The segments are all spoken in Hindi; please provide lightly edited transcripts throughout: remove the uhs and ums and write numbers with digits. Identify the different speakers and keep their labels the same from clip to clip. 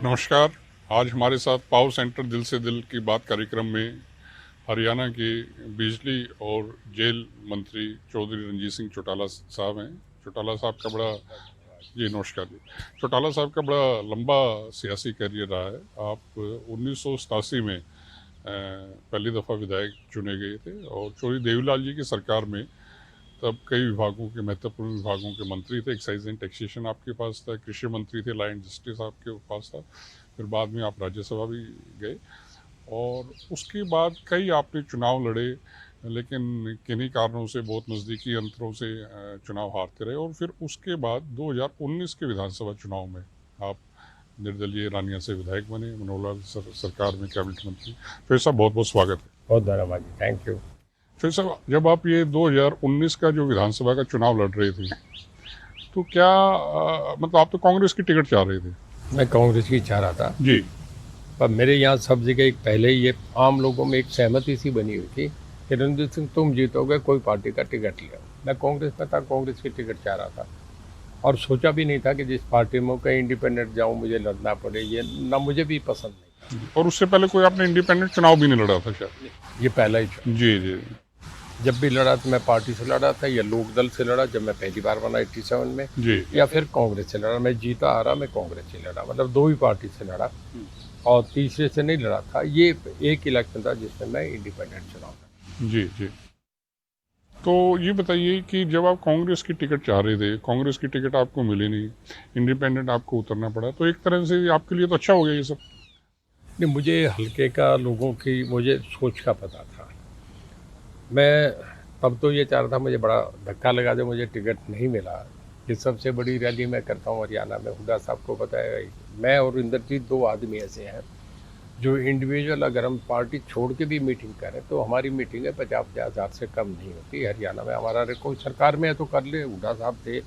Speaker 1: नमस्कार। आज हमारे साथ पावर सेंटर दिल से दिल की बात कार्यक्रम में हरियाणा के बिजली और जेल मंत्री चौधरी रणजीत सिंह चौटाला साहब हैं। चौटाला साहब का बड़ा जी नमस्कार जी। चौटाला साहब का बड़ा लंबा सियासी करियर रहा है। आप 1987 में पहली दफ़ा विधायक चुने गए थे और चौधरी देवीलाल जी की सरकार में तब कई विभागों के महत्वपूर्ण विभागों के मंत्री थे। एक्साइज एंड टैक्सेशन आपके पास था, कृषि मंत्री थे, लॉ एंड जस्टिस आपके पास था। फिर बाद में आप राज्यसभा भी गए और उसके बाद कई आपने चुनाव लड़े, लेकिन किन्हीं कारणों से बहुत नज़दीकी अंतरों से चुनाव हारते रहे और फिर उसके बाद 2019 के विधानसभा चुनाव में आप निर्दलीय रानिया से विधायक बने, मनोहर लाल सरकार में कैबिनेट मंत्री। फिर साहब बहुत बहुत स्वागत है।
Speaker 2: बहुत धन्यवाद जी, थैंक यू।
Speaker 1: फिर साहब जब आप ये 2019 का जो विधानसभा का चुनाव लड़ रहे थे तो क्या मतलब आप तो कांग्रेस की टिकट चाह रहे थे?
Speaker 2: मैं कांग्रेस की चाह रहा था,
Speaker 1: जी
Speaker 2: पर मेरे यहाँ सब जगह एक पहले ही ये आम लोगों में एक सहमति सी बनी हुई थी कि रणजीत सिंह तुम जीतोगे, कोई पार्टी का टिकट लिया। मैं कांग्रेस में था, कांग्रेस की टिकट चाह रहा था और सोचा भी नहीं था कि जिस पार्टी में कहीं इंडिपेंडेंट जाऊँ मुझे लड़ना पड़े, ये ना मुझे भी पसंद नहीं
Speaker 1: और उससे पहले कोई आपने इंडिपेंडेंट चुनाव भी नहीं लड़ा था शायद?
Speaker 2: था। ये पहला ही चुनाव।
Speaker 1: जी जी
Speaker 2: जब भी लड़ा तो मैं पार्टी से लड़ा था या लोक दल से लड़ा, जब मैं पहली बार बना 87 में,
Speaker 1: जी
Speaker 2: या फिर कांग्रेस से लड़ा। मैं जीता आ रहा, मैं कांग्रेस से लड़ा, मतलब दो ही पार्टी से लड़ा और तीसरे से नहीं लड़ा था। ये एक इलेक्शन था जिसमें मैं इंडिपेंडेंट चुना था।
Speaker 1: जी जी। तो ये बताइए कि जब आप कांग्रेस की टिकट चाह रहे थे, कांग्रेस की टिकट आपको मिली नहीं, इंडिपेंडेंट आपको उतरना पड़ा, तो एक तरह से आपके लिए तो अच्छा हो गया ये सब?
Speaker 2: नहीं, मुझे हल्के का लोगों की मुझे सोच का पता था। मैं तब तो ये चाह रहा था, मुझे बड़ा धक्का लगा जब मुझे टिकट नहीं मिला। ये सबसे बड़ी रैली मैं करता हूँ हरियाणा में, हुड्डा साहब को पता है। मैं और इंद्रजीत दो आदमी ऐसे हैं जो इंडिविजुअल अगर हम पार्टी छोड़ के भी मीटिंग करें तो हमारी मीटिंगें 50-50 हज़ार से कम नहीं होती। हरियाणा में हमारा कोई सरकार में है तो कर ले, हुड्डा साहब थे,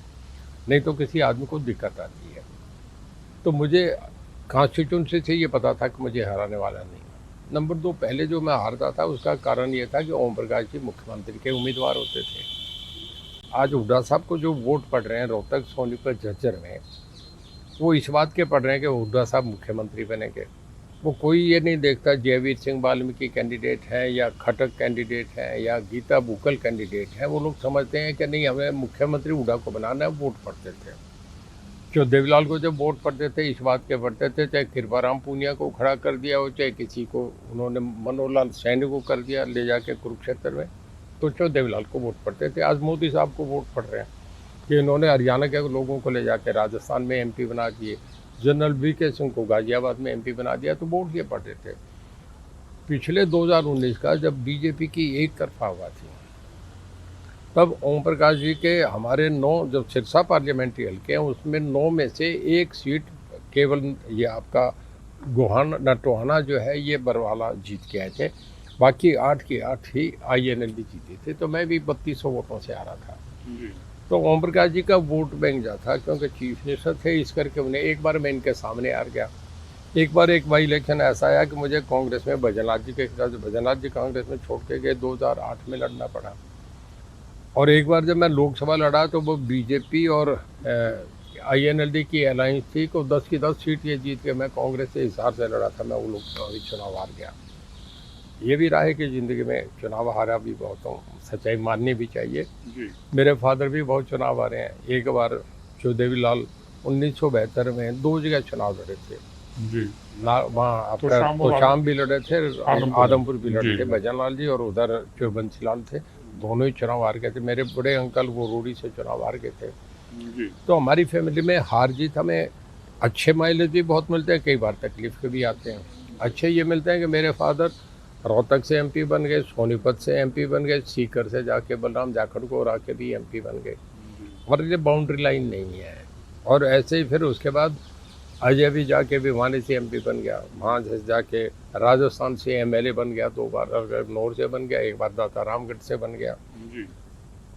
Speaker 2: नहीं तो किसी आदमी को दिक्कत आती है। तो मुझे कॉन्स्टिट्यूंसी से ये पता था कि मुझे हराने वाला नहीं। नंबर दो, पहले जो मैं हारता था उसका कारण ये था कि ओम प्रकाश जी मुख्यमंत्री के उम्मीदवार होते थे। आज हुड्डा साहब को जो वोट पड़ रहे हैं रोहतक, सोनीपत, झज्जर में, वो इस बात के पड़ रहे हैं कि हुड्डा साहब मुख्यमंत्री बनेंगे। वो कोई ये नहीं देखता जयवीर सिंह वाल्मीकि कैंडिडेट है या खटक कैंडिडेट है या गीता बुकल कैंडिडेट है। वो लोग समझते हैं कि नहीं, हमें मुख्यमंत्री हुड्डा को बनाना है, वोट पड़ते थे। जो देवीलाल को जब वोट पड़ते थे इस बात के पड़ते थे, चाहे कृपाराम पूनिया को खड़ा कर दिया हो, चाहे किसी को उन्होंने मनोहर लाल सैनी को कर दिया ले जाके कुरुक्षेत्र में, तो जो देवीलाल को वोट पड़ते थे। आज मोदी साहब को वोट पड़ रहे हैं कि इन्होंने हरियाणा के लोगों को ले जाके राजस्थान में एमपी बना दिए, जनरल वीके सिंह को गाजियाबाद में एमपी बना दिया, तो वोट ये पड़ते थे। पिछले 2019 का जब बीजेपी की एक तरफा हुआ थी, तब ओम प्रकाश जी के हमारे 9 जो सिरसा पार्लियामेंट्री हल्के हैं उसमें 9 में से एक सीट केवल ये आपका गोहाना टोहाना जो है ये बरवाला जीत के आए थे। बाकी 8 की 8 ही आईएनएलडी जीते थे। तो मैं भी 3200 वोटों से आ रहा था। तो ओम प्रकाश जी का वोट बैंक जा था, क्योंकि चीफ मिनिस्टर थे, इस करके उन्हें एक बार मैं इनके सामने हार गया। एक बार एक बाई इलेक्शन ऐसा आया कि मुझे कांग्रेस में भजनलाल जी के खिलाफ, भजनलाल जी कांग्रेस में छोड़ के गए, 2008 में लड़ना पड़ा। और एक बार जब मैं लोकसभा लड़ा तो वो बीजेपी और आईएनएलडी की अलायंस थी, को 10 की 10 सीट ये जीत के मैं कांग्रेस से हिसार से लड़ा था, मैं वो लोकसभा चुनाव हार गया। ये भी रहा है कि ज़िंदगी में चुनाव हारा भी बहुत हूँ, सच्चाई माननी भी चाहिए। मेरे फादर भी बहुत चुनाव हारे हैं। एक बार जो देवीलाल 1972 में 2 जगह चुनाव लड़े थे
Speaker 1: जी।
Speaker 2: ना, वहाँ आपका तो शाम भी लड़े थे, आदमपुर भी लड़े थे, भजनलाल जी, और उधर जो बंसीलाल थे, दोनों ही चुनाव हार गए थे। मेरे बड़े अंकल वो रोडी से चुनाव हार गए थे। तो हमारी फैमिली में हार जीत हमें अच्छे माइलेज भी बहुत मिलते हैं, कई बार तकलीफ के भी आते हैं। अच्छे ये मिलते हैं कि मेरे फादर रोहतक से एमपी बन गए, सोनीपत से एमपी बन गए, सीकर से जाके बलराम जाखड़ को हरा के भी एमपी बन गए। हमारे लिए बाउंड्री लाइन नहीं है। और ऐसे ही फिर उसके बाद अजय भी जाके भिवानी से एमपी बन गया, वहाँ से जाके राजस्थान से एमएलए बन गया, 2 बार नौर से बन गया, एक बार दाता रामगढ़ से बन गया।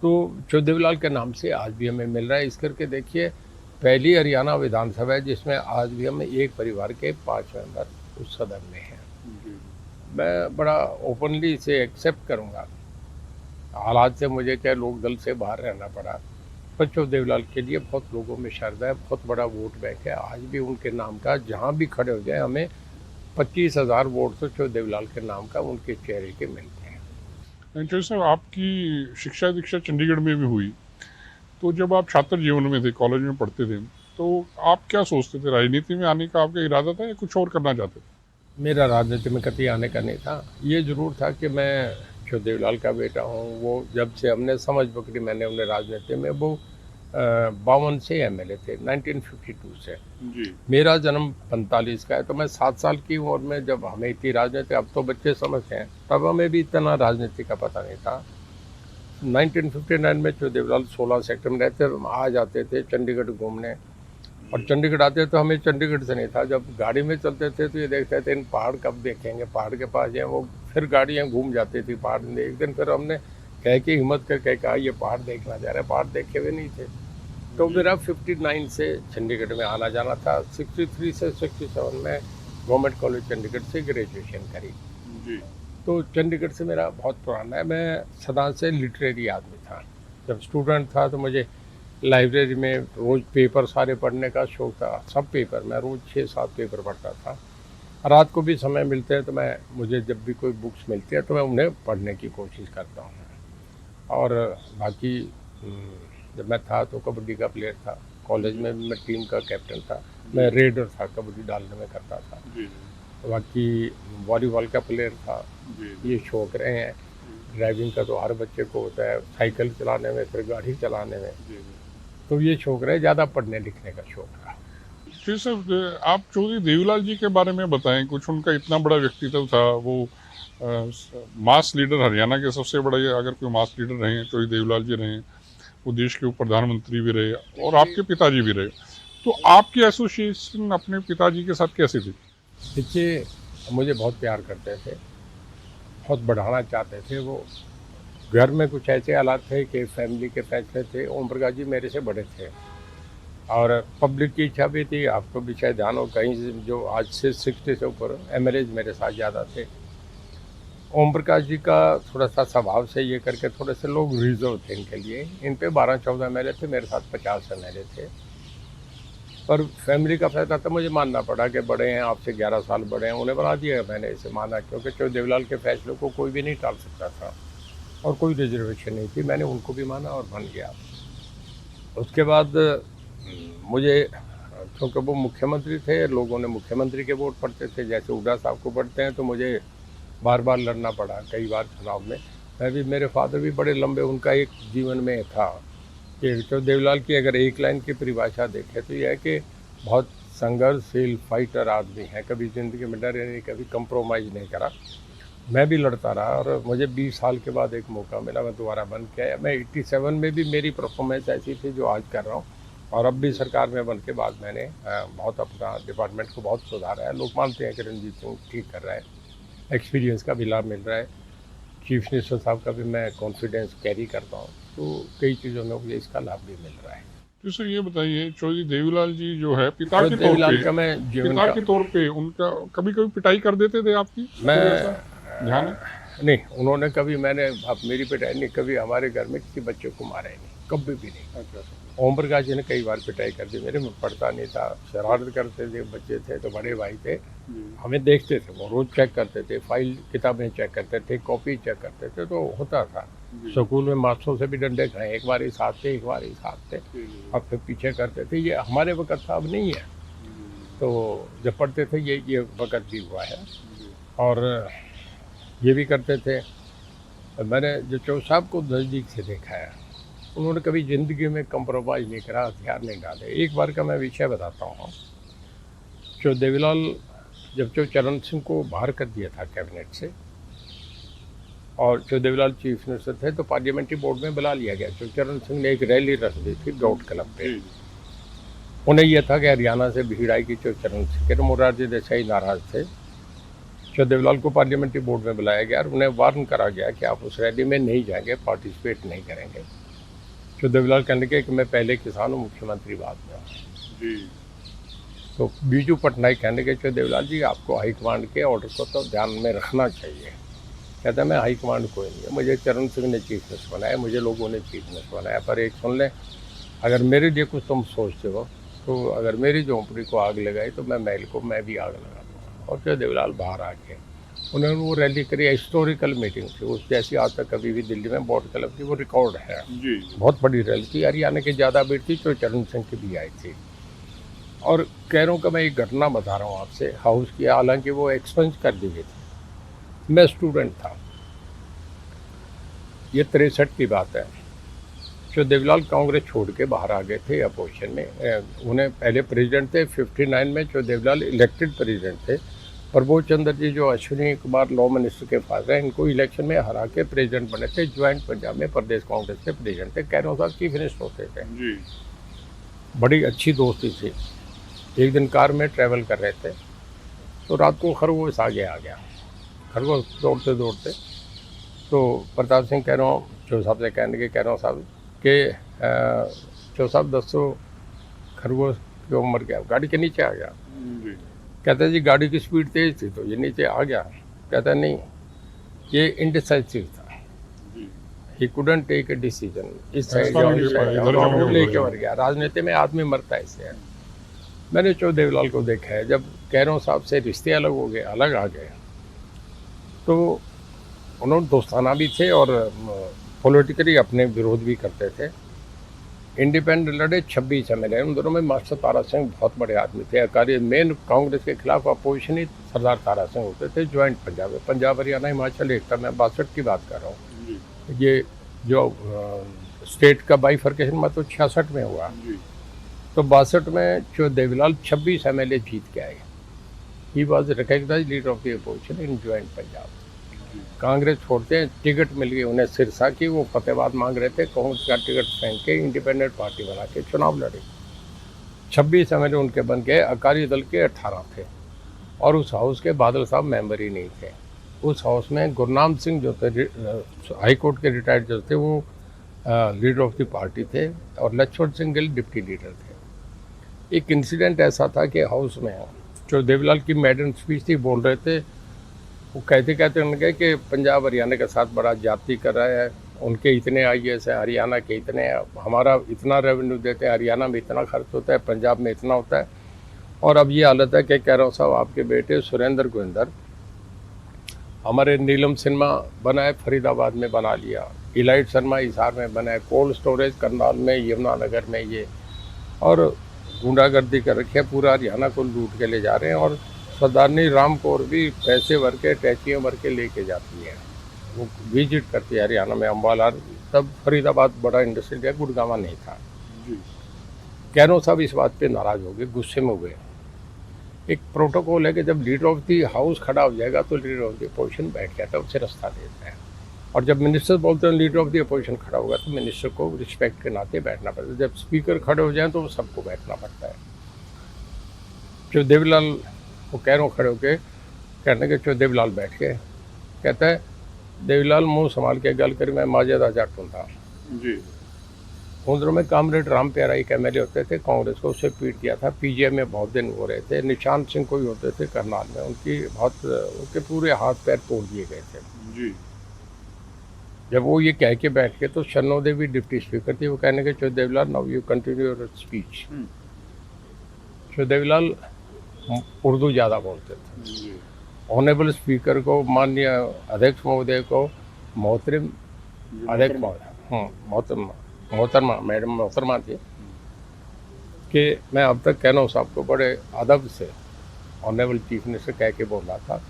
Speaker 2: तो चौदेवलाल के नाम से आज भी हमें मिल रहा है। इस करके देखिए, पहली हरियाणा विधानसभा है जिसमें आज भी हम एक परिवार के 5 मेंबर उस सदन में हैं। मैं बड़ा ओपनली इसे एक्सेप्ट करूंगा। हालात से मुझे क्या लोक दल से बाहर रहना पड़ा, बच्चों देवलाल के लिए बहुत लोगों में श्रद्धा है, बहुत बड़ा वोट बैंक है। आज भी उनके नाम का जहाँ भी खड़े हो जाए हमें 25,000 वोट तो चो देवलाल के नाम का उनके चेहरे के मिलते हैं।
Speaker 1: जैसे आपकी शिक्षा दीक्षा चंडीगढ़ में भी हुई, तो जब आप छात्र जीवन में थे, कॉलेज में पढ़ते थे, तो आप क्या सोचते थे? राजनीति में आने का आपका इरादा था या कुछ और करना चाहते थे?
Speaker 2: मेरा राजनीति में कभी आने का नहीं था। ये ज़रूर था कि मैं जो देवलाल का बेटा हूँ, वो जब से हमने समझ पकड़ी मैंने उन्हें राजनीति में, वो 52 से एमएलए थे 1952 से।
Speaker 1: जी।
Speaker 2: मेरा जन्म 45 का है, तो मैं 7 साल की उम्र में जब हमें इतनी राजनीति, अब तो बच्चे समझते हैं, तब हमें भी इतना राजनीति का पता नहीं था। 1959 में जो देवलाल 16 सेक्टर में रहते, हम आ जाते थे चंडीगढ़ घूमने, और चंडीगढ़ आते तो हमें चंडीगढ़ से नहीं था। जब गाड़ी में चलते थे तो ये देखते थे इन पहाड़ कब देखेंगे, पहाड़ के पास जाए, वो फिर गाड़ियाँ घूम जाती थी पहाड़ में। एक दिन फिर हमने कह के हिम्मत करके कहा ये पहाड़ देखना जा रहा है, पहाड़ देखे हुए नहीं थे। तो मेरा 59 से चंडीगढ़ में आना जाना था। 63 से 67 में गवर्नमेंट कॉलेज चंडीगढ़ से ग्रेजुएशन करी।
Speaker 1: जी।
Speaker 2: तो चंडीगढ़ से मेरा बहुत पुराना है। मैं सदा से लिटरेरी आदमी था। जब स्टूडेंट था तो मुझे लाइब्रेरी में रोज़ पेपर सारे पढ़ने का शौक़ था। सब पेपर, मैं रोज़ 6-7 पेपर पढ़ता था। रात को भी समय मिलते हैं तो मुझे जब भी कोई बुक्स मिलती है तो मैं उन्हें पढ़ने की कोशिश करता हूँ। और बाकी जब मैं था तो कबड्डी का प्लेयर था। कॉलेज में मैं टीम का कैप्टन था। मैं रेडर था, कबड्डी डालने में करता था। बाकी वॉलीबॉल का प्लेयर था। ये शौक़ रहे हैं। ड्राइविंग का तो हर बच्चे को होता है, साइकिल चलाने में, फिर गाड़ी चलाने में। तो ये शौक़ रहे, ज़्यादा पढ़ने लिखने का शौक़ रहा।
Speaker 1: फिर सर आप चौधरी देवीलाल जी के बारे में बताएं कुछ। उनका इतना बड़ा व्यक्तित्व था, वो मास लीडर, हरियाणा के सबसे बड़ा, अगर कोई मास लीडर रहे हैं चौधरी देवीलाल जी रहे हैं। वो देश के प्रधानमंत्री भी रहे और आपके पिताजी भी रहे। तो आपकी एसोसिएशन अपने पिताजी के साथ कैसी थी?
Speaker 2: देखिए, मुझे बहुत प्यार करते थे, बहुत बढ़ाना चाहते थे। वो घर में कुछ ऐसे हालात थे कि फैमिली के फैसले थे। ओम प्रकाश जी मेरे से बड़े थे और पब्लिक की इच्छा भी थी। आपको भी शायद ध्यान हो, कहीं जो आज से 60 से ऊपर एमएलएज मेरे साथ ज़्यादा थे। ओम प्रकाश जी का थोड़ा सा स्वभाव से ये करके थोड़े से लोग रिजर्व थे इनके लिए। इन पे 12-14 एमएलए थे, मेरे साथ 50 एमएलए थे। पर फैमिली का फैसला तो मुझे मानना पड़ा कि बड़े हैं, आपसे 11 साल बड़े हैं, उन्हें बना दिया। मैंने इसे माना क्योंकि चौधरी देवीलाल के फैसलों को कोई भी नहीं टाल सकता था और कोई रिजर्वेशन नहीं थी। मैंने उनको भी माना और बन गया। उसके बाद मुझे, क्योंकि वो मुख्यमंत्री थे, लोगों ने मुख्यमंत्री के वोट पड़ते थे, जैसे हुड्डा साहब को पड़ते हैं, तो मुझे बार बार लड़ना पड़ा कई बार चुनाव में। मैं भी, मेरे फादर भी बड़े लंबे, उनका एक जीवन में था कि चौधरी देवीलाल की अगर एक लाइन की परिभाषा देखें तो यह है कि बहुत संघर्षशील फाइटर आदमी है। कभी ज़िंदगी में डरे नहीं, कभी कंप्रोमाइज़ नहीं करा। मैं भी लड़ता रहा और मुझे 20 साल के बाद एक मौका मिला, मैं दोबारा बन के आया। मैं 87 में भी मेरी परफॉर्मेंस ऐसी थी जो आज कर रहा हूँ, और अब भी सरकार में बन के बाद मैंने बहुत अपना डिपार्टमेंट को बहुत सुधारा है। लोग मानते हैं कि रंजीत सिंह ठीक कर रहा है, एक्सपीरियंस का भी लाभ मिल रहा है। चीफ मिनिस्टर साहब का भी मैं कॉन्फिडेंस कैरी करता हूँ, तो कई चीज़ों में मुझे इसका लाभ भी मिल रहा है।
Speaker 1: तो सर ये बताइए, चौधरी देवीलाल जी जो है पिता के तौर पे उनका कभी कभी पिटाई कर देते थे आपकी?
Speaker 2: मैं
Speaker 1: ध्यान है?
Speaker 2: नहीं, उन्होंने कभी, मैंने अब मेरी पिटाई नहीं, कभी हमारे घर में किसी बच्चे को मारा ही नहीं, कभी भी नहीं।
Speaker 1: अच्छा।
Speaker 2: ओम प्रकाश जी ने कई बार पिटाई कर दी। मेरे में पढ़ता नहीं था, शरारत करते थे, बच्चे थे तो बड़े भाई थे, हमें देखते थे, वो रोज़ चेक करते थे, फाइल किताबें चेक करते थे, कॉपी चेक करते थे, तो होता था। स्कूल में मास्टरों से भी डंडे खाए, एक बार इस हाथ से, एक बार इस हाथ से, और फिर पीछे करते थे। ये हमारे वक़्त था, अब नहीं है। तो जब पढ़ते थे ये वक़्त भी हुआ है। और ये भी करते थे। मैंने जो चौधरी साहब को नज़दीक से देखा है, उन्होंने कभी ज़िंदगी में कंप्रोमाइज़ नहीं करा, हथियार नहीं डाले। एक बार का मैं विषय बताता हूँ। चौधरी देवीलाल जब चरण सिंह को बाहर कर दिया था कैबिनेट से, और चौधरी देवीलाल चीफ मिनिस्टर थे, तो पार्लियामेंट्री बोर्ड में बुला लिया गया। चरण सिंह ने एक रैली रख दी थी गौट क्लब पे। उन्हें यह था कि हरियाणा से भीड़ आएगी चरण सिंह के, तो मोरारजी देसाई नाराज़ थे। चौधरी देवीलाल को पार्लियामेंट्री बोर्ड में बुलाया गया और उन्हें वार्न करा गया कि आप उस रैली में नहीं जाएंगे, पार्टिसिपेट नहीं करेंगे। चौधरी देवीलाल कहने लगे कि मैं पहले किसान हूँ, मुख्यमंत्री बाद में हूँ। तो बीजू पटनायक कहने लगे, चौधरी देवीलाल जी आपको हाईकमांड के ऑर्डर को तो ध्यान में रखना चाहिए। कहता मैं हाईकमांड कोई नहीं है, मुझे चरण सिंह ने चीफ मिनिस्टर बनाया, मुझे लोगों ने चीफ मिनिस्टर बनाया। पर एक सुन लें, अगर मेरे लिए कुछ तुम सोचते हो तो अगर मेरी झोंपड़ी को आग लगाई तो मैं महल को मैं भी आग लगा दूँगा। और फिर देवीलाल बाहर आ गए, उन्होंने वो रैली करी, हिस्टोरिकल मीटिंग थी, उस जैसी आज तक कभी भी दिल्ली में बोट क्लब की वो रिकॉर्ड है।
Speaker 1: जी
Speaker 2: बहुत बड़ी रैली थी, हरियाणा की ज़्यादा भीड़ थी, जो चरण सिंह की भी आई थी। और कह रहा हूँ कि मैं एक घटना बता रहा हूँ आपसे हाउस की, हालांकि वो एक्सपेंस कर दी गई थी, मैं स्टूडेंट था, ये 63 की बात है। जो देवीलाल कांग्रेस छोड़ के बाहर आ गए थे अपोजिशन में, उन्हें पहले प्रेसिडेंट थे 59 में, जो देवीलाल इलेक्टेड प्रेसिडेंट थे। प्रबोध चंद्र जी जो अश्विनी कुमार लॉ मिनिस्टर के फादर हैं, इनको इलेक्शन में हरा के प्रेसिडेंट बने थे, ज्वाइंट पंजाब में प्रदेश कांग्रेस के प्रेसिडेंट थे। कैरों साहब चीफ मिनिस्टर होते थे,
Speaker 1: जी
Speaker 2: बड़ी अच्छी दोस्ती थी। एक दिन कार में ट्रैवल कर रहे थे तो रात को खरगोश आगे आ गया, खरगोश दौड़ते दौड़ते, तो प्रताप सिंह कैरों चो साहब से कहने के कैरों साहब के चो साहब दसो खरगोश क्यों मर गया, गाड़ी के नीचे आ गया।
Speaker 1: जी
Speaker 2: कहता जी गाड़ी की स्पीड तेज थी तो ये नीचे आ गया। कहता नहीं, ये इनडिसाइसिव था,
Speaker 1: जी
Speaker 2: he couldn't take a decision, इस साइड
Speaker 1: फैसला
Speaker 2: जाओ
Speaker 1: नहीं
Speaker 2: इस
Speaker 1: ले
Speaker 2: साइड
Speaker 1: पाया,
Speaker 2: जाओ,
Speaker 1: इधर जाओ,
Speaker 2: और वो
Speaker 1: उधर
Speaker 2: लेके
Speaker 1: जाओ।
Speaker 2: मर गया। राजनीति में आदमी मरता है इससे। मैंने चो देवीलाल को देखा है, जब कैरों साहब से रिश्ते अलग हो गए, अलग आ गए, तो उन्होंने दोस्ताना भी थे और पॉलिटिकली अपने विरोध भी करते थे। इंडिपेंडेंट लड़े 26 एमएलए, उन दोनों में मास्टर तारा सिंह बहुत बड़े आदमी थे। अकारी मेन कांग्रेस के खिलाफ अपोजिशन ही सरदार तारा सिंह होते थे। ज्वाइंट पंजाब में, पंजाब हरियाणा हिमाचल एकता में 62 की बात कर रहा हूँ।
Speaker 1: जी
Speaker 2: ये जो स्टेट का बाइफर्केशन में तो 66 में हुआ,
Speaker 1: जी
Speaker 2: तो 62 में जो देवीलाल 26 एमएलए जीत के आए। He was recognise leader of the opposition in joint Punjab. Congress छोड़ते हैं, टिकट मिल गई उन्हें सिरसा की, वो फतेहाबाद मांग रहे थे, कांग्रेस का टिकट फेंक के इंडिपेंडेंट पार्टी बना के चुनाव लड़े। 26 एमएलए उनके बन गए, अकाली दल के 18 थे, और उस हाउस के बादल साहब मेंबर ही नहीं थे। उस हाउस में गुरनाम सिंह जो थे, हाई कोर्ट के रिटायर्ड जज थे, वो लीडर ऑफ द पार्टी थे, और लक्ष्मण सिंह गिल डिप्टी लीडर थे। एक इंसिडेंट ऐसा था कि हाउस में जो देवीलाल की मैडम स्पीच थी, बोल रहे थे, वो कहते उन्होंने कि पंजाब हरियाणा के साथ बड़ा जाति कर रहा है, उनके इतने आईएएस है, हरियाणा के इतने हैं, हमारा इतना रेवेन्यू देते हैं, हरियाणा में इतना खर्च होता है, पंजाब में इतना होता है। और अब ये हालत है कि कह रहा हूँ साहब, आपके बेटे सुरेंद्र गोविंदर हमारे नीलम सिनेमा बनाए, फरीदाबाद में बना लिया, इलाइट शर्मा हिसार में बनाए, कोल्ड स्टोरेज करनाल में, यमुनानगर में, ये और गुंडागर्दी कर रखी है, पूरा हरियाणा को लूट के ले जा रहे हैं। और सरदारनी राम कौर भी पैसे भर के, टैक्सियाँ भर के लेके जाती है, वो विजिट करती है हरियाणा में, अम्बाला, तब फरीदाबाद बड़ा इंडस्ट्रियल है, गुड़गांव नहीं था।
Speaker 1: जी
Speaker 2: कैरों साहब इस बात पे नाराज़ हो गए, गुस्से में हुए। एक प्रोटोकॉल है कि जब लीडर ऑफ दी हाउस खड़ा हो जाएगा तो लीडर ऑफ दी अपोजिशन बैठ जाता है, उसे रास्ता देता है। और जब मिनिस्टर बोलते हैं लीडर ऑफ दी अपोजिशन खड़ा होगा तो मिनिस्टर को रिस्पेक्ट के नाते बैठना पड़ता है। जब स्पीकर खड़े हो जाएं तो सबको बैठना पड़ता है। जो देवीलाल वो कैरों खड़े होके कहने के, जो देवीलाल बैठ के कहता है, देवीलाल मुंह संभाल के गल कर, मैं माजेदा जाट हूँ था।
Speaker 1: जी
Speaker 2: उन दिनों में कामरेड राम प्यारा एक एमएलए होते थे कांग्रेस को, उसे पीट दिया था। पीजीआई में बहुत दिन हो रहे थे। निशांत सिंह कोई होते थे करनाल में, उनके पूरे हाथ पैर तोड़ दिए गए थे।
Speaker 1: जी
Speaker 2: जब वो ये कह के बैठ के, तो शन्नो देवी डिप्टी स्पीकर थी, वो कहने के, चो Devilal now you continue your speech. चो देवीलाल उर्दू ज़्यादा बोलते थे।
Speaker 1: जी
Speaker 2: ऑनरेबल स्पीकर को, माननीय अध्यक्ष महोदय को, मोहतरम अध्यक्ष महोदय, मोहतरमा मैडम मोहतरमा थी, कि मैं अब तक कहना साहब को बड़े अदब से ऑनरेबल चीफ मिनिस्टर कह के बोल रहा था।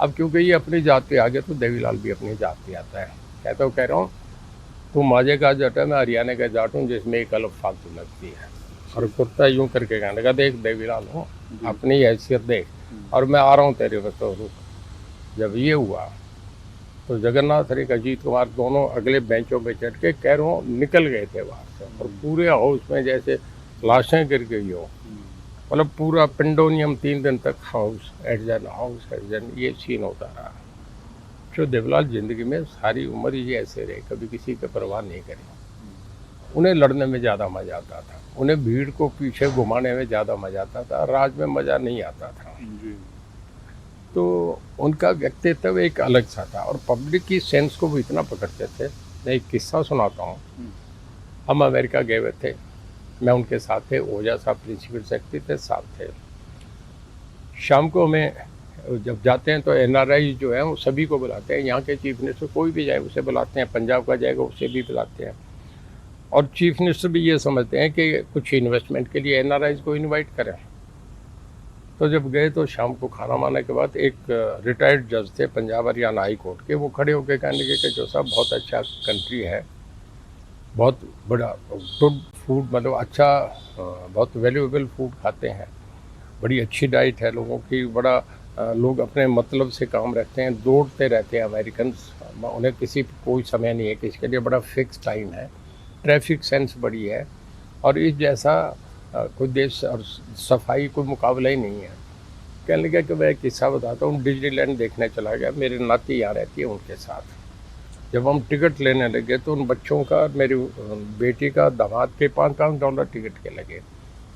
Speaker 2: अब क्योंकि ये अपनी जात पे आ गया तो देवीलाल भी अपनी जात पे आता है। कहता हूँ, कह रहा हूँ, तू माजे का जाट है, मैं हरियाणा का जाट हूँ, जिसमें एक अलग फालतू लगती है। और कुर्ता यूँ करके कहने लगा, देख देवीलाल हूँ, अपनी हैसियत देख, और मैं आ रहा हूँ तेरे बस, तो रुक। जब ये हुआ तो जगन्नाथ हरी अजीत कुमार दोनों अगले बेंचों पे चढ़ के कह रहा हूँ निकल गए थे बाहर से, और पूरे हाउस में जैसे लाशें गिर गई हो, मतलब पूरा पेंडोनियम 3 दिन तक हाउस एडजन ये सीन होता रहा। जो देवीलाल जिंदगी में सारी उम्र ही ऐसे रहे, कभी किसी की परवाह नहीं करी। उन्हें लड़ने में ज़्यादा मज़ा आता था, उन्हें भीड़ को पीछे घुमाने में ज़्यादा मज़ा आता था, राज में मज़ा नहीं आता था।
Speaker 1: जी
Speaker 2: तो उनका व्यक्तित्व एक अलग सा था, और पब्लिक की सेंस को वो इतना पकड़ते थे। मैं एक किस्सा सुनाता हूँ। हम अमेरिका गए हुए थे, मैं उनके साथ थे, ओझा साहब प्रिंसिपल सेक्रेटरी थे, साथ थे। शाम को हमें जब जाते हैं तो एनआरआई जो है वो सभी को बुलाते हैं, यहाँ के चीफ मिनिस्टर कोई भी जाए उसे बुलाते हैं, पंजाब का जाएगा उसे भी बुलाते हैं। और चीफ मिनिस्टर भी ये समझते हैं कि कुछ इन्वेस्टमेंट के लिए एनआरआईज को इनवाइट करें। तो जब गए तो शाम को खाना वाने के बाद एक रिटायर्ड जज थे पंजाब हरियाणा हाई कोर्ट के, वो खड़े होकर कहने लगे कि जो साहब बहुत अच्छा कंट्री है, बहुत बड़ा गुड फूड, मतलब अच्छा बहुत वैल्यूएबल फूड खाते हैं, बड़ी अच्छी डाइट है लोगों की, बड़ा लोग अपने मतलब से काम रखते हैं, दौड़ते रहते हैं अमेरिकन, उन्हें किसी कोई समय नहीं है किसी के लिए, बड़ा फिक्स टाइम है, ट्रैफिक सेंस बड़ी है, और इस जैसा कोई देश और सफाई कोई मुकाबला ही नहीं है। कहने लगा कि मैं एक किस्सा बताता हूँ, डिज्नीलैंड देखने चला गया, मेरी नाती यहाँ रहती है उनके साथ। जब हम टिकट लेने लगे तो उन बच्चों का, मेरी बेटी का, दामाद के $5 टिकट के लगे।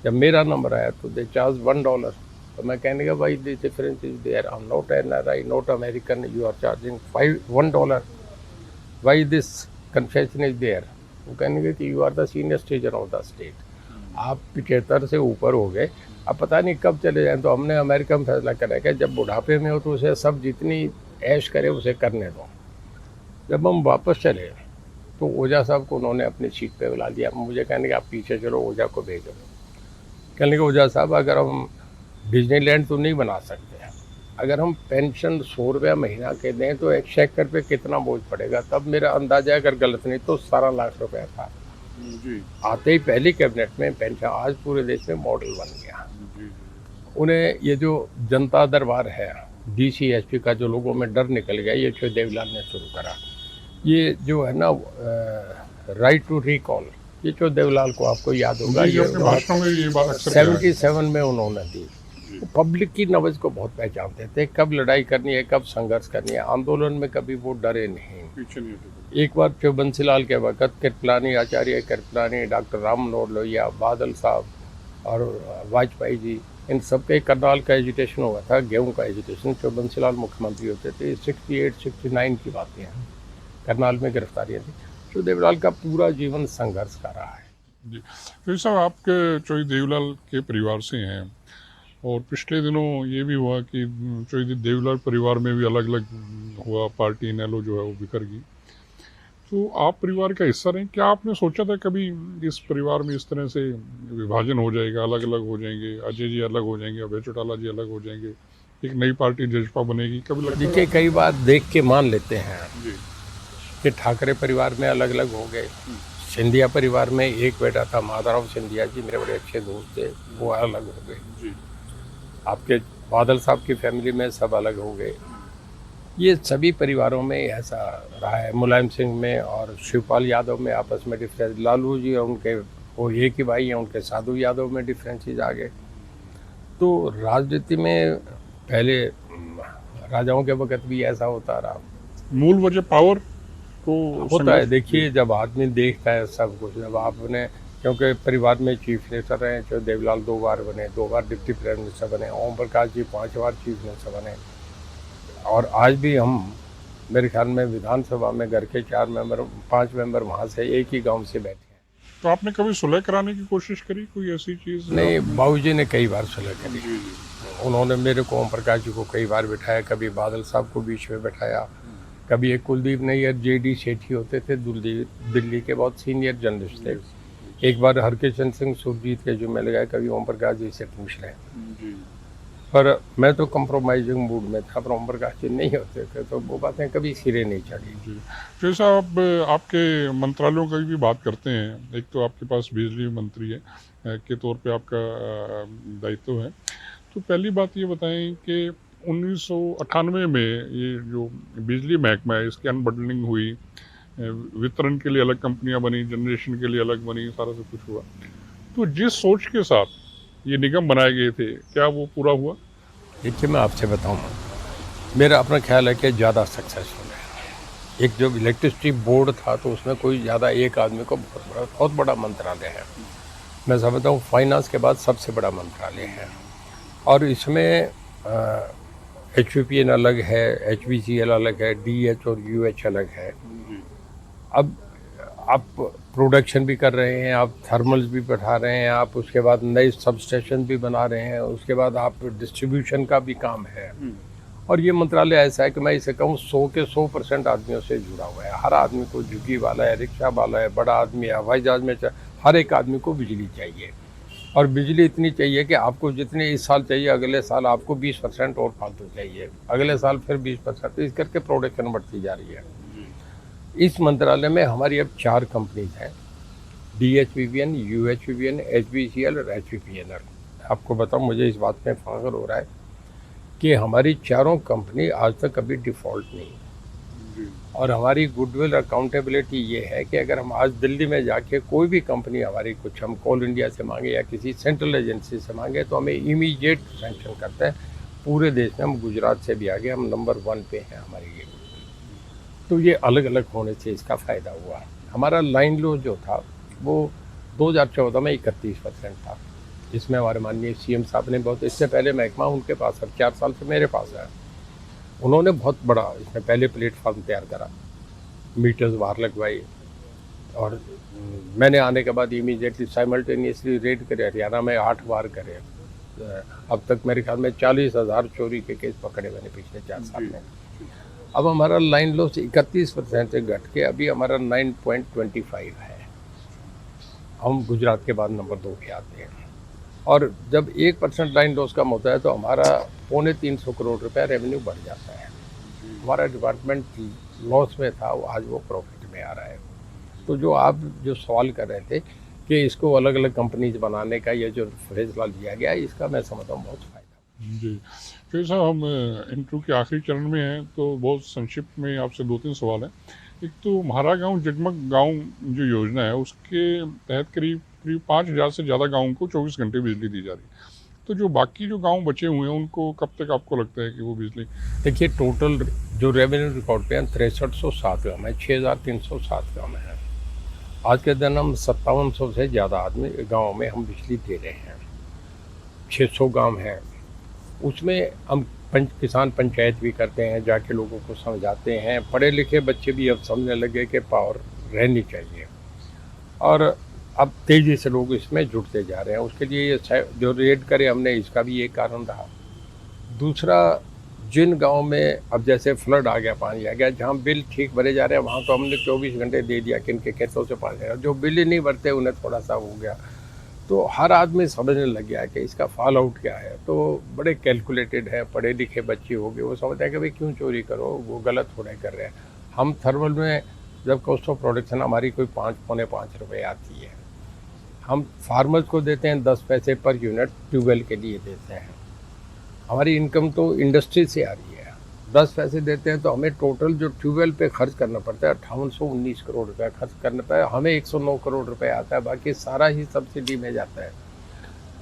Speaker 2: जब मेरा नंबर आया तो दे चार्ज $1। तो मैं कहने लगा भाई this difference is there, I am not NRI, not American, you are charging $1, why this confession is there. वो कहने लगे कि you are the senior citizen of the state, आप 75 से ऊपर हो गए, अब पता नहीं कब चले जाएं। तो हमने अमेरिका में फैसला करा कि जब बुढ़ापे में हो तो उसे सब जितनी ऐश करे उसे करने दो। जब हम वापस चले तो ओझा साहब को उन्होंने अपनी सीट पे बुला लिया, मुझे कहने के आप पीछे चलो, ओझा को भेजो। कहने के ओझा साहब अगर हम डिज्नीलैंड तो नहीं बना सकते, अगर हम पेंशन ₹100 महीना के दें तो एक शेकर पे कितना बोझ पड़ेगा। तब मेरा अंदाजा अगर गलत नहीं तो 17 लाख रुपए था जी। आते ही पहली कैबिनेट में पेंशन, आज पूरे देश में मॉडल बन गया जी। उन्हें ये जो जनता दरबार है DCSP का, जो लोगों में डर निकल गया, ये जो देवलाल ने शुरू करा, ये जो है ना राइट टू रिकॉल, ये जो देवलाल को आपको याद होगा, ये 77 में उन्होंने दी। पब्लिक की नब्ज को बहुत पहचानते थे, कब लड़ाई करनी है, कब संघर्ष करनी है, आंदोलन में कभी वो डरे नहीं, पीछे नहीं हटे। एक बार जो बंसीलाल के वक्त कृपलानी, आचार्य कृपलानी, डॉक्टर राम मनोहर लोहिया, बादल साहब और वाजपेयी जी, इन सबके करनाल का एजुटेशन हुआ था, गेहूं का एजुटेशन, जो बंसीलाल मुख्यमंत्री होते थे, 68-69 की बातें हैं, करनाल में गिरफ्तारियाँ थी। तो देवलाल का पूरा जीवन संघर्ष का रहा है
Speaker 1: जी। तो साहब आपके चौधरी देवलाल के परिवार से हैं, और पिछले दिनों ये भी हुआ कि चौधरी देवलाल परिवार में भी अलग अलग हुआ, पार्टी इनेलो जो है वो बिखर गई। तो आप परिवार का हिस्सा रहे, क्या आपने सोचा था कभी इस परिवार में इस तरह से विभाजन हो जाएगा, अलग अलग हो जाएंगे, अजय जी अलग हो जाएंगे, अभय चौटाला जी अलग हो जाएंगे, एक नई पार्टी जजपा बनेगी, कभी लगता?
Speaker 2: देखिए कई बार देख के मान लेते हैं जी कि ठाकरे परिवार में अलग अलग हो गए, सिंधिया परिवार में एक बेटा था माधवराव सिंधिया जी, मेरे बड़े अच्छे दोस्त थे, वो अलग हो गए। आपके बादल साहब की फैमिली में सब अलग हो गए। ये सभी परिवारों में ऐसा रहा है। मुलायम सिंह में और शिवपाल यादव में आपस में डिफरेंस, लालू जी और उनके वो एक ही भाई हैं, उनके साधु यादव में डिफरेंसेस आ गए। तो राजनीति में पहले राजाओं के वक्त भी ऐसा होता रहा।
Speaker 1: मूल वजह पावर तो
Speaker 2: होता है। देखिए जब आदमी देखता है सब कुछ, जब आपने, क्योंकि परिवार में चीफ मिनिस्टर रहे, जो देवलाल 2 बार बने, 2 बार डिप्टी प्राइम मिनिस्टर बने, ओम प्रकाश जी 5 बार चीफ मिनिस्टर बने, और आज भी हम मेरे ख्याल में विधानसभा में घर के 5 मेंबर वहाँ से एक ही गांव से बैठे हैं।
Speaker 1: तो आपने कभी सुलह कराने की कोशिश करी, कोई ऐसी चीज़?
Speaker 2: नहीं, बाबूजी ने कई बार सुलह करी। उन्होंने मेरे को, ओम प्रकाश जी को कई बार बिठाया, कभी बादल साहब को बीच में बैठाया, कभी एक कुलदीप नैयर JD सेठी होते थे, दिल्ली के बहुत सीनियर जर्नलिस्ट थे, एक बार हरकिशन सिंह सुरजीत के जुम्मे लगाए, कभी ओम प्रकाश जी से पूछ रहे। पर मैं तो कंप्रोमाइजिंग मूड में था, पर ओम प्रकाश जी नहीं होते थे, तो वो बातें कभी सिरे नहीं चढ़ी।
Speaker 1: फिर साहब आपके मंत्रालयों की भी बात करते हैं, एक तो आपके पास बिजली मंत्री है के तौर पे आपका दायित्व है। तो पहली बात ये बताएं कि 1998 में ये जो बिजली महकमा है इसकी अनबंडलिंग हुई, वितरण के लिए अलग कंपनियां बनी, जनरेशन के लिए अलग बनी, सारा सब कुछ हुआ। तो जिस सोच के साथ ये निगम बनाए गए थे, क्या वो पूरा हुआ?
Speaker 2: देखिए मैं आपसे बताऊँ, मेरा अपना ख्याल है कि ज़्यादा सक्सेसफुल है। एक जो इलेक्ट्रिसिटी बोर्ड था तो उसमें कोई ज़्यादा, एक आदमी को बहुत बड़ा मंत्रालय है। मैं समझता हूँ फाइनेंस के बाद सबसे बड़ा मंत्रालय है, और इसमें HPPN अलग है, HVCL अलग है, DH और UH अलग है। अब आप प्रोडक्शन भी कर रहे हैं, आप थर्मल्स भी बैठा रहे हैं, आप उसके बाद नए सब स्टेशन भी बना रहे हैं, उसके बाद आप डिस्ट्रीब्यूशन का भी काम है। और ये मंत्रालय ऐसा है कि मैं इसे कहूँ 100 के 100% आदमियों से जुड़ा हुआ है। हर आदमी को, झुग्गी वाला है, रिक्शा वाला है, बड़ा आदमी है, हवाई जहाज में, हर एक आदमी को बिजली चाहिए। और बिजली इतनी चाहिए कि आपको जितनी इस साल चाहिए, अगले साल आपको 20% और फालतू चाहिए, अगले साल फिर 20%, इस करके प्रोडक्शन बढ़ती जा रही है। इस मंत्रालय में हमारी अब 4 कंपनीज हैं, DHPPN, UHPPN, HBCL और HPPNL। आपको बताऊं, मुझे इस बात में फख्र हो रहा है कि हमारी चारों कंपनी आज तक कभी डिफ़ॉल्ट नहीं। और हमारी गुडविल अकाउंटेबिलिटी ये है कि अगर हम आज दिल्ली में जाके कोई भी कंपनी हमारी कुछ हम कोल इंडिया से मांगे या किसी सेंट्रल एजेंसी से मांगे तो हमें इमीडिएट सैंक्शन करते हैं। पूरे देश में हम गुजरात से भी आगे, हम नंबर 1 पे हैं हमारी ये। तो ये अलग अलग होने से इसका फ़ायदा हुआ। हमारा लाइन लॉस जो था वो 2014 में 31% था, जिसमें हमारे माननीय CM साहब ने बहुत, इससे पहले महकमा उनके पास, अब 4 साल से मेरे पास है, उन्होंने बहुत बड़ा इसमें पहले प्लेटफॉर्म तैयार करा, मीटर्स बाहर लगवाई। और मैंने आने के बाद इमीडिएटली साइमल्टेनियसली रेड करे, हरियाणा में 8 बार करे। अब तक मेरे ख्याल में 40,000 चोरी के केस पकड़े मैंने पिछले 4 साल में। अब हमारा लाइन लॉस 31% से घट के अभी हमारा 9.25 है। हम गुजरात के बाद नंबर 2 पे आते हैं। और जब 1% लाइन लॉस कम होता है तो हमारा 325 करोड़ रुपया रेवेन्यू बढ़ जाता है। हमारा डिपार्टमेंट लॉस में था, आज वो प्रॉफिट में आ रहा है। तो जो आप जो सवाल कर रहे थे कि इसको अलग अलग कंपनीज बनाने का ये जो फैसला लिया गया है, इसका मैं समझता हूँ बहुत फ़ायदा।
Speaker 1: जी, फिर साहब हम इंटरव्यू के आखिरी चरण में हैं, तो बहुत संक्षिप्त में आपसे 2-3 सवाल हैं। एक तो म्हारा गाँव जगमग गाँव जो योजना है, उसके तहत करीब 5,000 से ज़्यादा गाँवों को 24 घंटे बिजली दी जा रही है। तो जो बाकी जो गाँव बचे हुए हैं, उनको कब तक आपको लगता है कि वो बिजली?
Speaker 2: देखिए, टोटल जो रेवेन्यू रिकॉर्ड पे हैं 6307 गाँव है, 6,307 गाँव है। आज के दिन हम 5700 से ज़्यादा आदमी गाँव में हम बिजली दे रहे हैं। 600 गाँव हैं, उसमें हम किसान पंचायत भी करते हैं, जाके लोगों को समझाते हैं। पढ़े लिखे बच्चे भी अब समझने लगे कि पावर रहनी चाहिए, और अब तेज़ी से लोग इसमें जुड़ते जा रहे हैं। उसके लिए ये जो रेड करे हमने, इसका भी एक कारण रहा। दूसरा, जिन गांव में अब जैसे फ्लड आ गया, पानी आ गया, जहां बिल ठीक भरे जा रहे हैं वहां तो हमने 24 घंटे दे दिया कि इनके खेतों से पानी आ गया। जो बिल ही नहीं भरते उन्हें थोड़ा सा हो गया, तो हर आदमी समझने लग गया कि इसका फॉल आउट क्या है। तो बड़े कैलकुलेटेड है, पढ़े लिखे बच्चे हो गए, वो समझते हैं कि भाई क्यों चोरी करो, वो गलत हो रहे कर रहे हैं। हम थर्मल में जब कॉस्ट ऑफ प्रोडक्शन हमारी कोई 5-5.25 रुपये आती है, हम फार्मर्स को देते हैं 10 पैसे पर यूनिट, ट्यूबवेल के लिए देते हैं। हमारी इनकम तो इंडस्ट्री से आ रही है, 10 पैसे देते हैं तो हमें टोटल जो ट्यूबवेल पे खर्च करना पड़ता है 5819 करोड़ रुपया खर्च करने पर हमें 109 करोड़ रुपए आता है, बाकी सारा ही सब्सिडी में जाता है।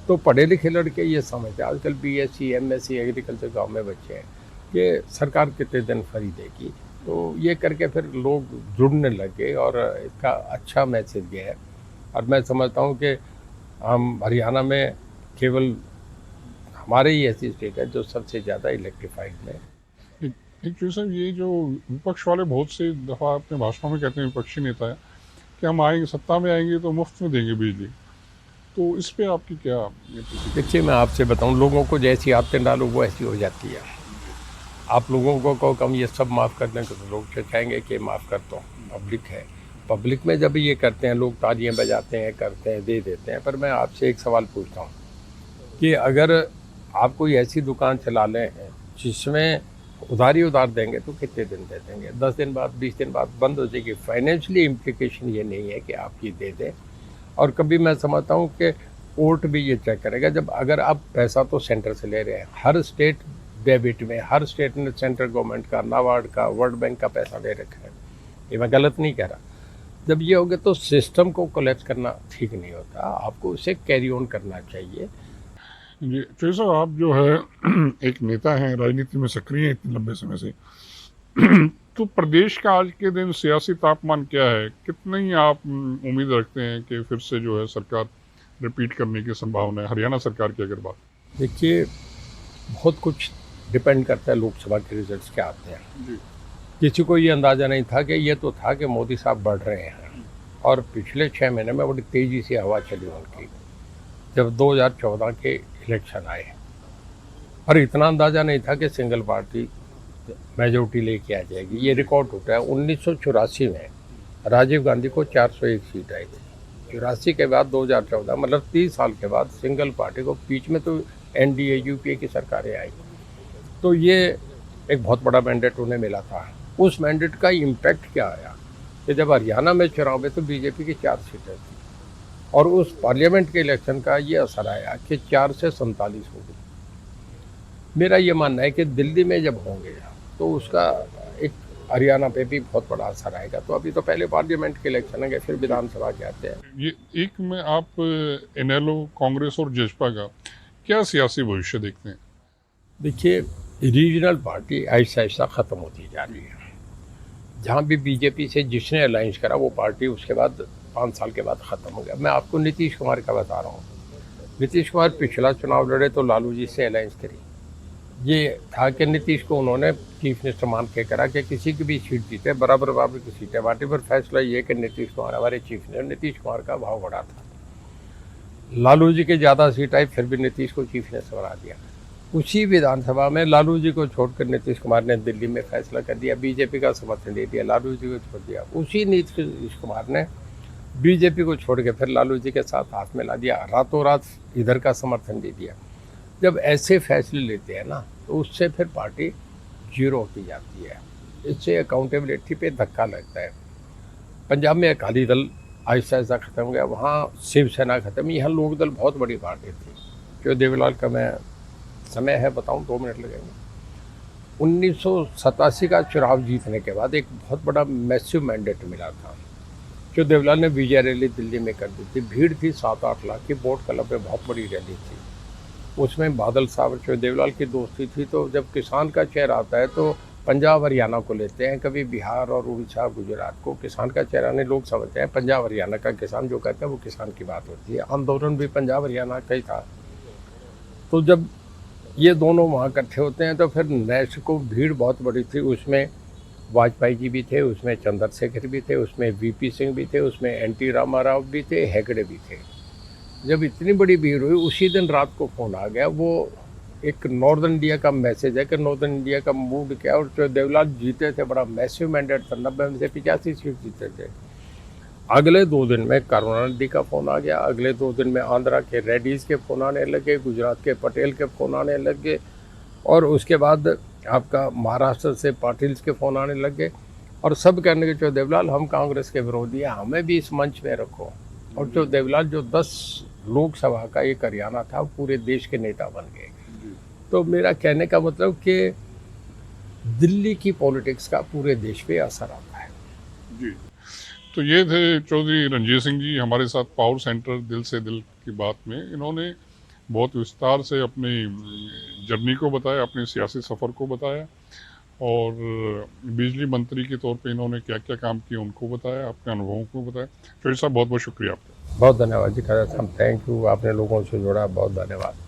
Speaker 2: तो पढ़े लिखे लड़के ये समझते हैं, आजकल BSc MSc एग्रीकल्चर गाँव में बच्चे हैं, कि सरकार कितने दिन फ्री देगी। तो ये करके फिर लोग जुड़ने लग गए और इसका अच्छा मैसेज गया है। और मैं समझता हूँ कि हम हरियाणा में केवल हमारे ही ऐसी स्टेट है जो सबसे ज़्यादा इलेक्ट्रीफाइड में।
Speaker 1: एक चीज़ सर, ये जो विपक्ष वाले बहुत से दफ़ा अपने भाषणों में कहते हैं, विपक्षी नेता है, कि हम आएंगे, सत्ता में आएंगे तो मुफ्त में देंगे बिजली, तो इस पे आपकी क्या?
Speaker 2: देखिए, मैं आपसे बताऊं, लोगों को जैसी आदतें डालो वो ऐसी हो जाती है। आप लोगों को कहो कम ये सब माफ़ कर दें तो लोग चाहेंगे कि माफ़ कर दो। पब्लिक है, पब्लिक में जब ये करते हैं, लोग तालियां बजाते हैं, करते हैं, दे देते हैं। पर मैं आपसे एक सवाल पूछता हूँ कि अगर आप कोई ऐसी दुकान चला लें जिसमें उधार देंगे तो कितने दिन दे देंगे? 10 दिन बाद, 20 दिन बाद बंद हो जाएगी। फाइनेंशियली इम्प्लीकेशन ये नहीं है कि आप ये दे दें। और कभी मैं समझता हूँ कि कोर्ट भी ये चेक करेगा, जब अगर आप पैसा तो सेंटर से ले रहे हैं, हर स्टेट डेबिट में, हर स्टेट ने सेंट्रल गवर्नमेंट का, नाबार्ड का, वर्ल्ड बैंक का पैसा ले रखा है, ये मैं गलत नहीं कह रहा। जब ये हो गया तो सिस्टम को कोलैप्स करना ठीक नहीं होता, आपको उसे कैरी ऑन करना चाहिए।
Speaker 1: जी, तो सर आप जो है एक नेता हैं, राजनीति में सक्रिय हैं इतने लंबे समय से, तो प्रदेश का आज के दिन सियासी तापमान क्या है? कितनी आप उम्मीद रखते हैं कि फिर से जो है सरकार रिपीट करने की संभावना है, हरियाणा सरकार की अगर बात?
Speaker 2: देखिए, बहुत कुछ डिपेंड करता है लोकसभा के रिजल्ट्स क्या आते हैं।
Speaker 1: जी।
Speaker 2: किसी को ये अंदाज़ा नहीं था कि ये तो था कि मोदी साहब बढ़ रहे हैं और पिछले 6 महीने में बड़ी तेज़ी से हवा चली उनकी, जब 2014 के इलेक्शन आए। और इतना अंदाज़ा नहीं था कि सिंगल पार्टी मेजोरिटी लेके आ जाएगी। ये रिकॉर्ड टूटा है। 1984 में राजीव गांधी को 401 सीट आई थी। 84 के बाद 2014, मतलब 30 साल के बाद सिंगल पार्टी को, बीच में तो एनडीए यूपीए की सरकारें आई। तो ये एक बहुत बड़ा मैंडेट उन्हें मिला था। उस मैंडेट का इम्पैक्ट क्या आया कि जब हरियाणा में चुनाव में तो बीजेपी की 4 सीटें थी, और उस पार्लियामेंट के इलेक्शन का ये असर आया कि 4 से 47 हो गई। मेरा ये मानना है कि दिल्ली में जब होंगे तो उसका एक हरियाणा पे भी बहुत बड़ा असर आएगा। तो अभी तो पहले पार्लियामेंट के इलेक्शन है, फिर विधानसभा के आते हैं।
Speaker 1: ये एक में आप इनेलो, कांग्रेस और जसपा का क्या सियासी भविष्य देखते हैं?
Speaker 2: देखिए, रीजनल पार्टी ऐसा ऐसा ख़त्म होती जा रही है। जहाँ भी बीजेपी से जिसने अलायंस करा वो पार्टी उसके बाद 5 साल के बाद ख़त्म हो गया। मैं आपको नीतीश कुमार का बता रहा हूँ। नीतीश कुमार पिछला चुनाव लड़े तो लालू जी से अलायंस करी। ये था कि नीतीश को उन्होंने चीफ मिनिस्टर मान के करा कि किसी की भी सीट जीते, बराबर बराबर की सीटें बांटी, पर फैसला ये कि नीतीश कुमार हमारे चीफ मिनिस्टर, नीतीश कुमार का भाव बढ़ा था। लालू जी के ज़्यादा सीट आई, फिर भी नीतीश को चीफ मिनिस्टर बना दिया। उसी विधानसभा में लालू जी को छोड़कर नीतीश कुमार ने दिल्ली में फैसला कर दिया, बीजेपी का समर्थन दे दिया, लालू जी को छोड़ दिया। उसी नीतीश कुमार ने बीजेपी को छोड़ के फिर लालू जी के साथ हाथ मिला दिया, रातों रात इधर का समर्थन दे दिया। जब ऐसे फैसले लेते हैं ना, तो उससे फिर पार्टी जीरो होती जाती है। इससे अकाउंटेबिलिटी पे धक्का लगता है। पंजाब में अकाली दल आहिस्ता आहिस्ता ख़त्म हो गया, वहाँ शिवसेना ख़त्म। यहाँ लोक दल बहुत बड़ी पार्टी थी। जो देवीलाल का मैं समय है बताऊँ, 2 मिनट लगेंगे। 1987 का चुनाव जीतने के बाद एक बहुत बड़ा मैसिव मैंडेट मिला था। जो देवीलाल ने विजय रैली दिल्ली में कर दी थी। भीड़ थी 7-8 लाख की। बोट क्लब में बहुत बड़ी रैली थी। उसमें बादल साहब जो देवीलाल की दोस्ती थी। तो जब किसान का चेहरा आता है तो पंजाब हरियाणा को लेते हैं, कभी बिहार और उड़ीसा गुजरात को। किसान का चेहरा नहीं लोग समझते हैं, पंजाब हरियाणा का किसान जो कहते हैं वो किसान की बात होती है। आंदोलन भी पंजाब हरियाणा का ही था। तो जब ये दोनों वहाँ इकट्ठे होते हैं तो फिर नेक्स्ट को भीड़ बहुत बड़ी थी। उसमें वाजपेयी जी भी थे, उसमें चंद्रशेखर भी थे, उसमें वीपी सिंह भी थे, उसमें एनटी रामाराव भी थे, हेगड़े भी थे। जब इतनी बड़ी भीड़ हुई, उसी दिन रात को फ़ोन आ गया। वो एक नॉर्दर्न इंडिया का मैसेज है कि नॉर्दर्न इंडिया का मूड क्या। और जो देवीलाल जीते थे, बड़ा मैसिव मैंडेट था, 90 में से 85 सीट जीते थे। अगले 2 दिन में करुणानिधि का फ़ोन आ गया। अगले 2 दिन में आंध्रा के रेड्डीज़ के फ़ोन आने लगे, गुजरात के पटेल के फ़ोन आने लगे, और उसके बाद आपका महाराष्ट्र से पाटिल्स के फ़ोन आने लगे। और सब कहने के जो देवीलाल हम कांग्रेस के विरोधी हैं, हमें भी इस मंच में रखो। और जो देवीलाल जो 10 लोकसभा का एक हरियाणा था, पूरे देश के नेता बन गए। तो मेरा कहने का मतलब कि दिल्ली की पॉलिटिक्स का पूरे देश पे असर आता है।
Speaker 1: जी, तो ये थे चौधरी रणजीत सिंह जी हमारे साथ पावर सेंटर दिल से दिल की बात में। इन्होंने बहुत विस्तार से अपनी जर्नी को बताया, अपने सियासी सफ़र को बताया, और बिजली मंत्री के तौर पे इन्होंने क्या क्या काम किए उनको बताया, अपने अनुभवों को बताया। चौधरी साहब बहुत बहुत शुक्रिया आपका।
Speaker 2: बहुत धन्यवाद जी। Thank you. आपने लोगों से जोड़ा, बहुत धन्यवाद।